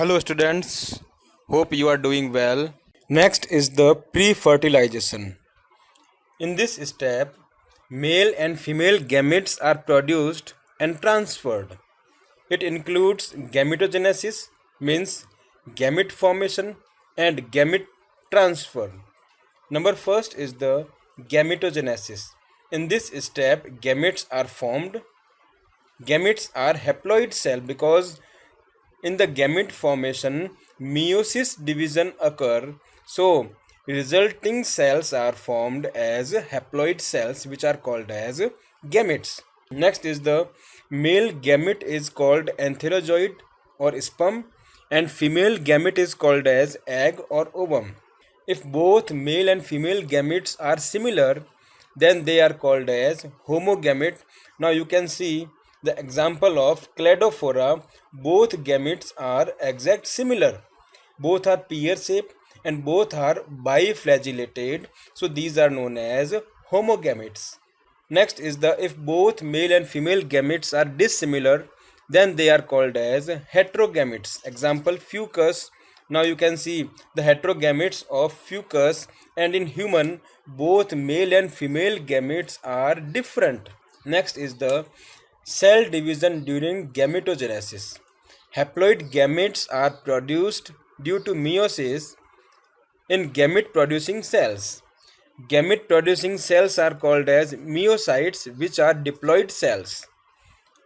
Hello, students. Hope you are doing well. Next is the pre fertilization. In this step, male and female gametes are produced and transferred. It includes gametogenesis, means gamete formation, and gamete transfer. Number first is the gametogenesis. In this step, gametes are formed. Gametes are haploid cell because in the gamete formation, meiosis division occur, so resulting cells are formed as haploid cells which are called as gametes. Next is the male gamete is called antherozoid or sperm and female gamete is called as egg or ovum. If both male and female gametes are similar, then they are called as homogamete. Now you can see the example of cladophora. Both gametes are exact similar. Both are pear shaped and both are biflagellated. So these are known as homogametes. Next is the if both male and female gametes are dissimilar, then they are called as heterogametes. Example fucus. Now you can see the heterogametes of fucus, and in human both male and female gametes are different. Next is the cell division during gametogenesis. Haploid gametes are produced due to meiosis in gamete producing cells. Gamete producing cells are called as meiocytes, which are diploid cells.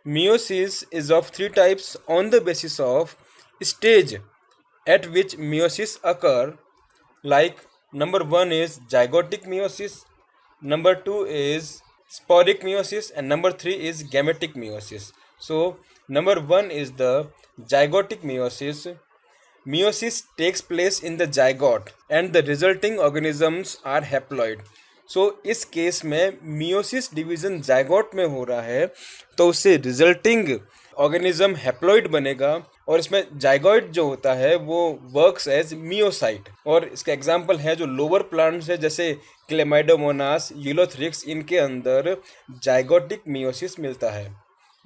Meiosis is of three types on the basis of stage at which meiosis occur, like number 1 is zygotic meiosis, number 2 is sporic meiosis, and number 3 is gametic meiosis. So number 1 is the zygotic meiosis. Meiosis takes place in the zygote and the resulting organisms are haploid. सो इस case में meiosis division zygote में हो रहा है तो उससे resulting organism haploid बनेगा और इसमें जाइगोइड जो होता है वो वर्क्स एज मियोसाइट. और इसका एग्जांपल है जो लोअर प्लांट्स है जैसे क्लेमाइडोमोनास, यूलोथ्रिक्स, इनके अंदर जाइगोटिक मियोसिस मिलता है.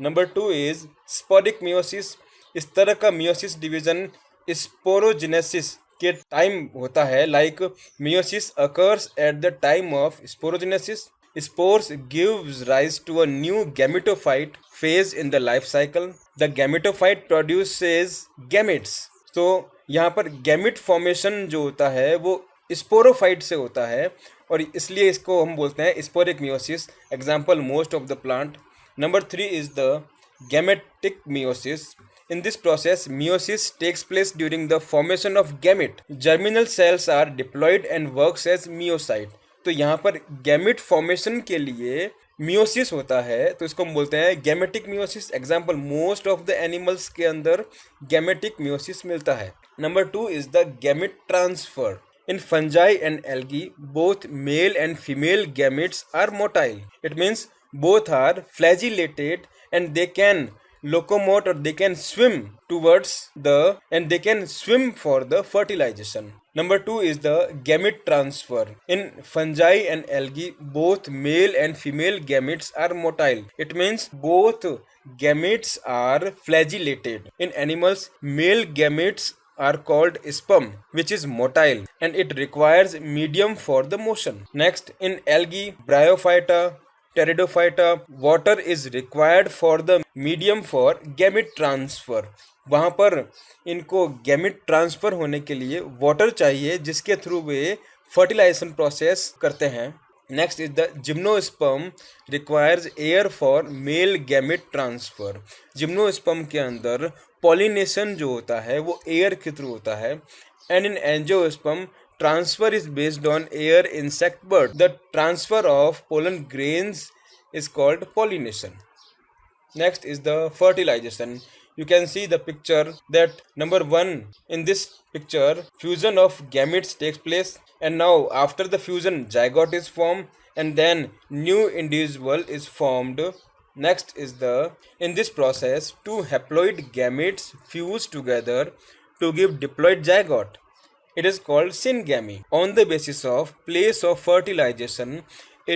Number 2 is sporic meiosis. इस तरह का मियोसिस डिवीजन स्पोरोजेनेसिस के टाइम होता है, like meiosis occurs at the time of sporogenesis. Spores gives rise to a new gametophyte phase in the life cycle. The gametophyte produces gametes. तो यहाँ पर gamete formation जो होता है वो स्पोरोफाइट से होता है और इसलिए इसको हम बोलते हैं sporic meiosis. Example most of the plant. Number 3 is the gametic meiosis. In this process, meiosis takes place during the formation of gamete. Germinal cells are diploid and works as meiocyte. तो यहाँ पर gamete formation के लिए meiosis होता है तो इसको हम बोलते हैं gametic meiosis. Example most of the animals के अंदर गैमेटिक मियोसिस मिलता है. Number 2 is the gamete transfer. In fungi and algae, both male and female gametes are motile. It means both are flagellated and they can locomote or they can swim towards and they can swim for the fertilization. Number 2 is the gamete transfer. In fungi and algae, both male and female gametes are motile. It means both gametes are flagellated. In animals, male gametes are called sperm, which is motile and it requires medium for the motion. Next, in algae, bryophyta, pteridophyta, water is required for the medium for gamete transfer. वहाँ पर इनको gamete transfer होने के लिए water चाहिए जिसके through वे fertilisation process करते हैं. Next is the gymnosperm requires air for male gamete transfer. Gymnosperm के अंदर पॉलिनेशन जो होता है वो एयर के थ्रू होता है. And in angiosperm transfer is based on air insect bird. The transfer of pollen grains is called pollination. Next is the fertilization. You can see the picture that number 1 in this picture fusion of gametes takes place and now after the fusion zygote is formed and then new individual is formed. Next is in this process two haploid gametes fuse together to give diploid zygote. It is called syngamy. On the basis of place of fertilization,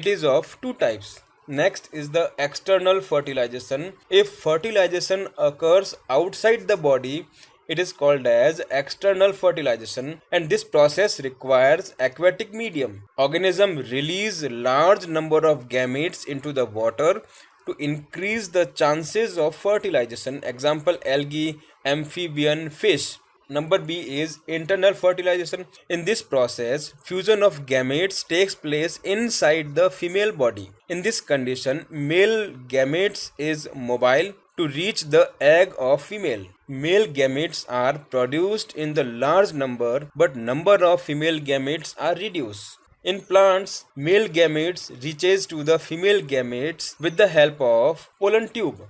it is of two types. Next is the external fertilization. If fertilization occurs outside the body, It is called as external fertilization, and this process requires aquatic medium. Organisms release large number of gametes into the water to increase the chances of fertilization. Example: algae, amphibian, fish. Number B is internal fertilization. In this process, fusion of gametes takes place inside the female body. In this condition, male gametes is mobile to reach the egg of female. Male gametes are produced in the large number, but number of female gametes are reduced. In plants, male gametes reaches to the female gametes with the help of pollen tube.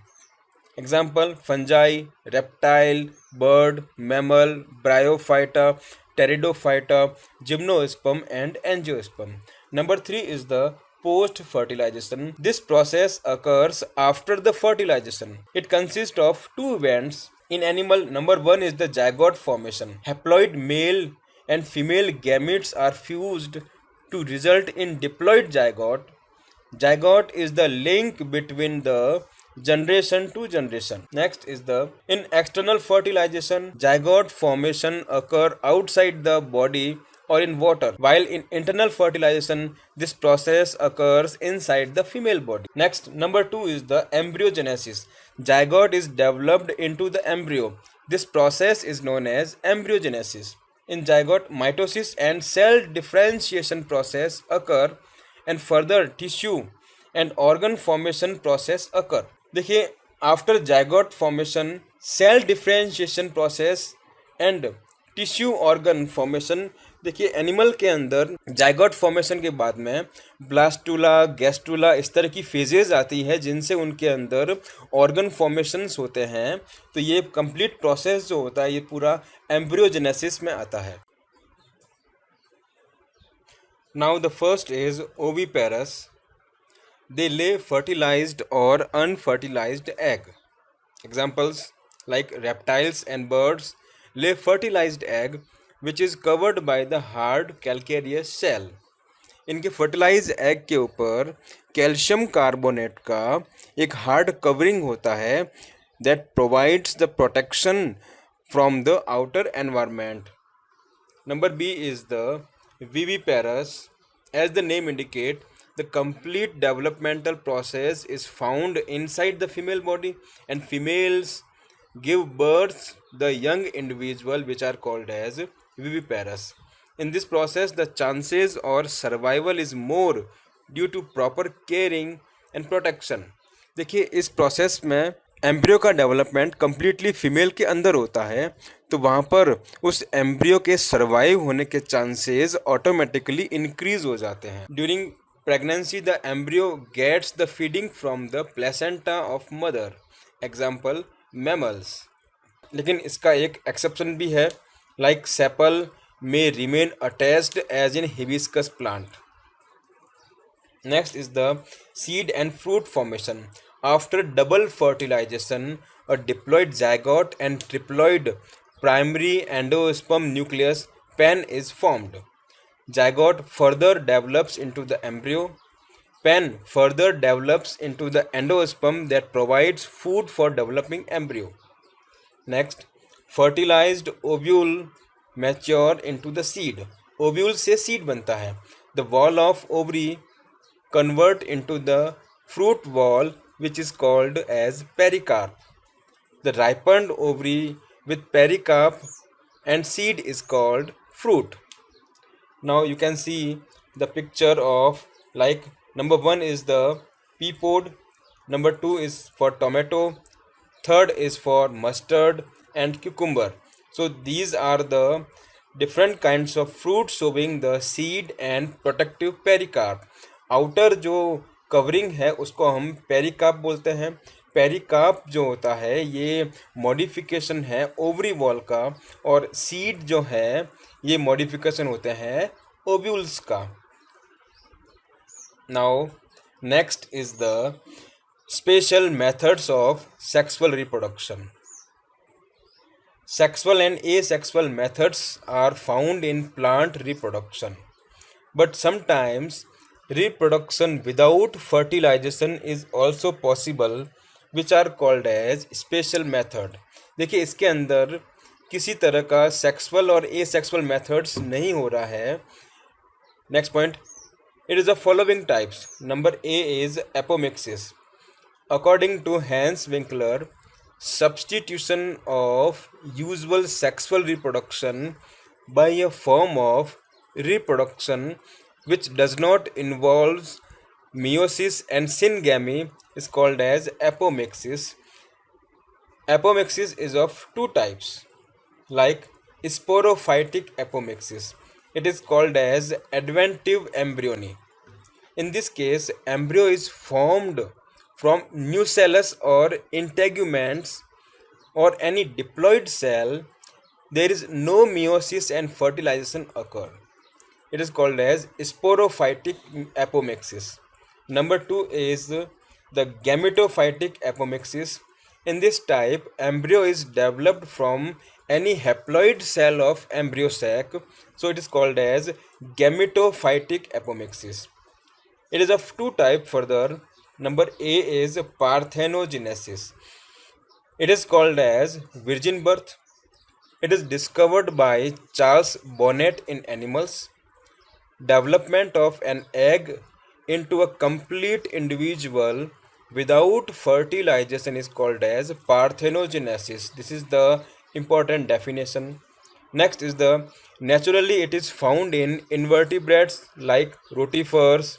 Example: fungi, reptile, bird, mammal, bryophyta, pteridophyta, gymnosperm and angiosperm. Number 3 is the post-fertilization. This process occurs after the fertilization. It consists of two events in animal. Number 1 is the zygote formation. Haploid male and female gametes are fused to result in diploid zygote. Zygote is the link between the generation to generation. Next is the in external fertilization, zygote formation occur outside the body or in water, while in internal fertilization this process occurs inside the female body. Next, number 2 is the embryogenesis. Zygote is developed into the embryo. This process is known as embryogenesis. In zygote, mitosis and cell differentiation process occur, and further tissue and organ formation process occur. देखिए, after zygote formation, cell differentiation process and tissue organ formation. देखिए, animal के अंदर zygote formation के बाद में blastula, gastrula इस तरह की फेजेस आती है जिनसे उनके अंदर ऑर्गन फॉर्मेशंस होते हैं. तो ये कंप्लीट प्रोसेस जो होता है ये पूरा एम्ब्रियोजेनेसिस में आता है. Now the first is oviparous. They lay fertilized or unfertilized egg. Examples like reptiles and birds lay fertilized egg which is covered by the hard calcareous shell. इनके फर्टिलाइज एग के ऊपर कैल्शियम कार्बोनेट का एक hard covering होता है that provides the protection from the outer environment. Number B is the viviparous. As the name indicates, the complete developmental process is found inside the female body, and females give birth the young individual which are called as viviparous. In this process, the chances or survival is more due to proper caring and protection. देखिए, इस process में embryo का development completely female के अंदर होता है, तो वहाँ पर उस एम्ब्रियो के सर्वाइव होने के चांसेस ऑटोमेटिकली इंक्रीज हो जाते हैं. During pregnancy, the embryo gets the feeding from the placenta of mother. Example: mammals. लेकिन इसका एक एक्सेप्शन भी है, like sepal may remain attached as in hibiscus plant. Next is the seed and fruit formation. After double fertilization, a diploid zygote and triploid primary endosperm nucleus pen is formed. Zygote further develops into the embryo. Pen further develops into the endosperm that provides food for developing embryo. Next, fertilized ovule mature into the seed. Ovule से seed बनता है. The wall of ovary convert into the fruit wall which is called as pericarp. The ripened ovary with pericarp and seed is called fruit. Now you can see the picture of, like, number 1 is the pea pod, number 2 is for tomato, third is for mustard and cucumber. So these are the different kinds of fruits showing the seed and protective pericarp. Outer जो covering है उसको हम pericarp बोलते हैं. Pericarp जो होता है ये मॉडिफिकेशन है ओवरी वॉल का, और सीड जो है ये मॉडिफिकेशन होते हैं ओव्यूल्स का. Now next is the special methods of sexual reproduction. Sexual and asexual methods are found in plant reproduction, but sometimes reproduction without fertilization is also possible, which are called as special method. देखिए, इसके अंदर किसी तरह का sexual और asexual methods नहीं हो रहा है. Next point, it is the following types. Number A is apomixis. According to Hans Winkler, substitution of usual sexual reproduction by a form of reproduction which does not involve meiosis and syngamy is called as apomixis. Apomixis is of two types, like sporophytic apomixis. It is called as adventive embryony. In this case, embryo is formed from nucellus or integuments or any diploid cell. There is no meiosis and fertilization occur. It is called as sporophytic apomixis. Number 2 is the gametophytic apomixis. In this type, embryo is developed from any haploid cell of embryo sac, so it is called as gametophytic apomixis. It is of two types further. Number A is parthenogenesis. It is called as virgin birth. It is discovered by Charles Bonnet in animals. Development of an egg into a complete individual without fertilization is called as parthenogenesis. This is the important definition. Next is the naturally it is found in invertebrates like rotifers,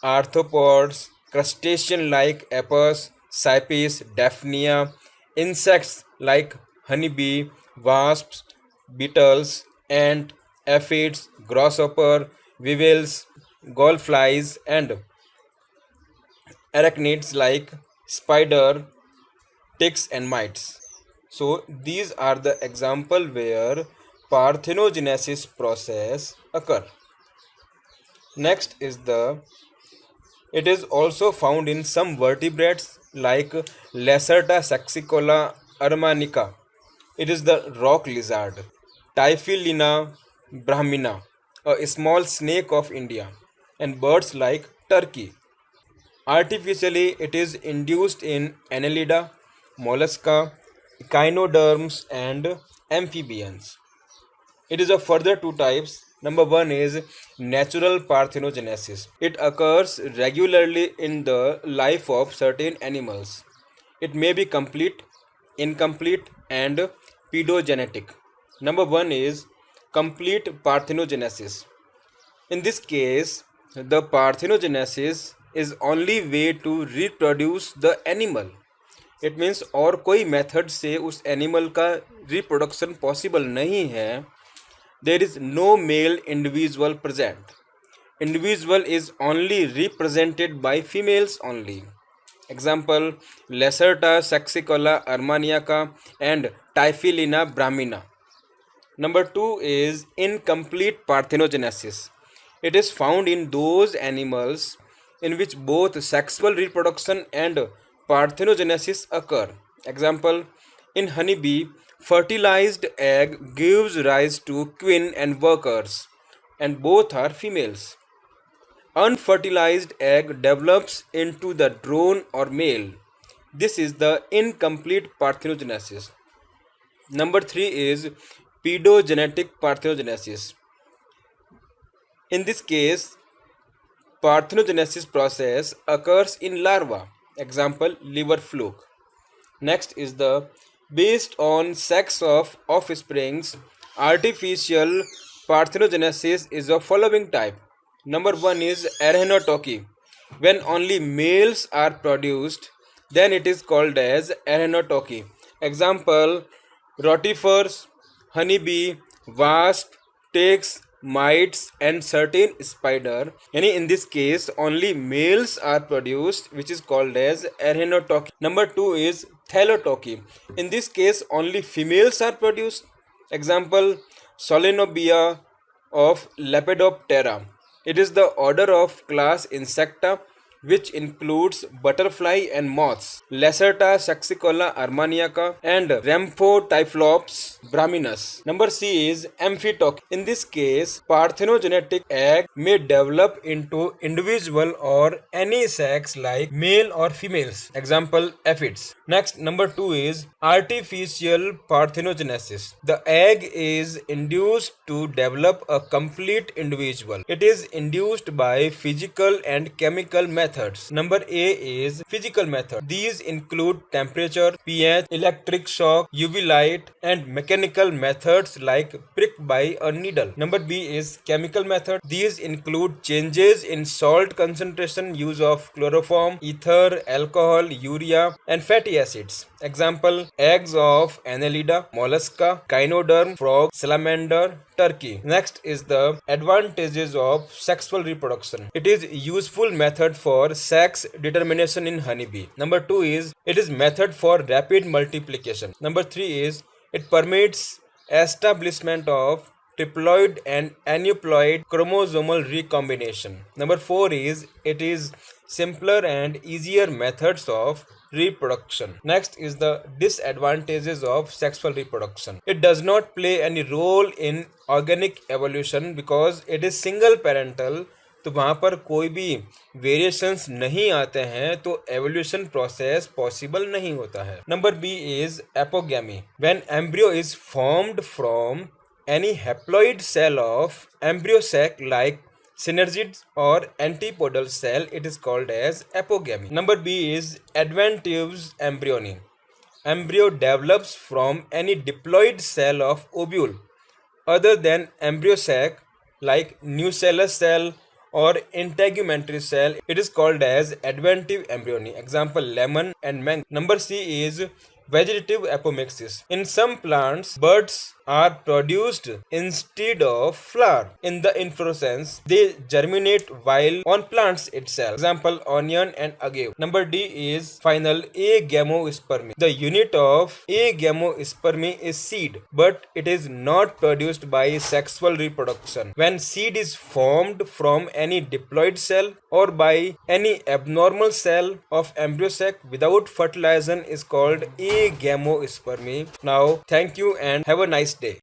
arthropods, crustacean like apis, cypes, daphnia, insects like honeybee, wasps, beetles, ant, aphids, grasshopper, weevils, gallflies, and arachnids like spider, ticks, and mites. So these are the example where parthenogenesis process occur. Next is the it is also found in some vertebrates like Lacerta saxicola armanica. It is the rock lizard. Typhilina brahmina, a small snake of India, and birds like turkey. Artificially, it is induced in Annelida, mollusca, echinoderms, and amphibians. It is of further two types. Number one is natural parthenogenesis. It occurs regularly in the life of certain animals. It may be complete, incomplete, and pedogenetic. Number one is complete parthenogenesis. In this case, the parthenogenesis is only way to reproduce the animal. It means और कोई method से उस animal का reproduction possible नहीं है. There is no male individual present. Individual is only represented by females only. Example Lacerta saxicola armeniaca and Typhlina brahmina. Number 2 is incomplete parthenogenesis. It is found in those animals in which both sexual reproduction and parthenogenesis occur. Example, in honeybee, fertilized egg gives rise to queen and workers, and both are females. Unfertilized egg develops into the drone or male. This is the incomplete parthenogenesis. Number 3 is pedogenetic parthenogenesis. In this case, parthenogenesis process occurs in larva. Example, liver fluke. Next is the based on sex of offsprings, artificial parthenogenesis is of following type. Number 1 is arachnotoky. When only males are produced, then it is called as arachnotoky. Example, rotifers, honeybee, wasp, ticks, mites, and certain spider. Yani in this case only males are produced, which is called as arachnotoky. Number 2 is thalotoky. In this case only females are produced. Example, Solenobia of Lepidoptera. It is the order of class Insecta. which includes butterfly and moths, Lacerta saxicola armaniaca, and Rhamphotyphlops brahminus. Number C is Amphitok. In this case, parthenogenetic egg may develop into individual or any sex like male or females. Example, aphids. Next, number 2 is artificial parthenogenesis. The egg is induced to develop a complete individual. It is induced by physical and chemical methods. Number A is physical method. These include temperature, pH, electric shock, UV light, and mechanical methods like prick by a needle. Number B is chemical method. These include changes in salt concentration, use of chloroform, ether, alcohol, urea, and fatty acids. Example, eggs of Annelida, mollusca, gynoderm, frog, salamander, turkey. Next is the advantages of sexual reproduction. It is useful method for sex determination in honeybee. Number 2 is it is method for rapid multiplication. Number 3 is it permits establishment of triploid and aneuploid chromosomal recombination. Number 4 is it is simpler and easier methods of reproduction. Next is the disadvantages of sexual reproduction. It does not play any role in organic evolution because it is single parental. तो वहाँ पर कोई भी variations नहीं आते हैं तो evolution process possible नहीं होता है. Number B is apogamy. When embryo is formed from any haploid cell of embryo sac like synergids or antipodal cell, it is called as apogamy. Number B is adventives embryony. Embryo develops from any diploid cell of ovule other than embryo sac like nucellus cell or integumentary cell. It is called as adventive embryony. Example, lemon and mango. Number C is vegetative apomixis. In some plants, buds are produced instead of flower. In the inflorescence, they germinate while on plants itself. Example, onion and agave. Number D is final agamospermy. The unit of agamospermy is seed, but it is not produced by sexual reproduction. When seed is formed from any diploid cell or by any abnormal cell of embryo sac without fertilization is called agamospermy. Now, thank you and have a nice day.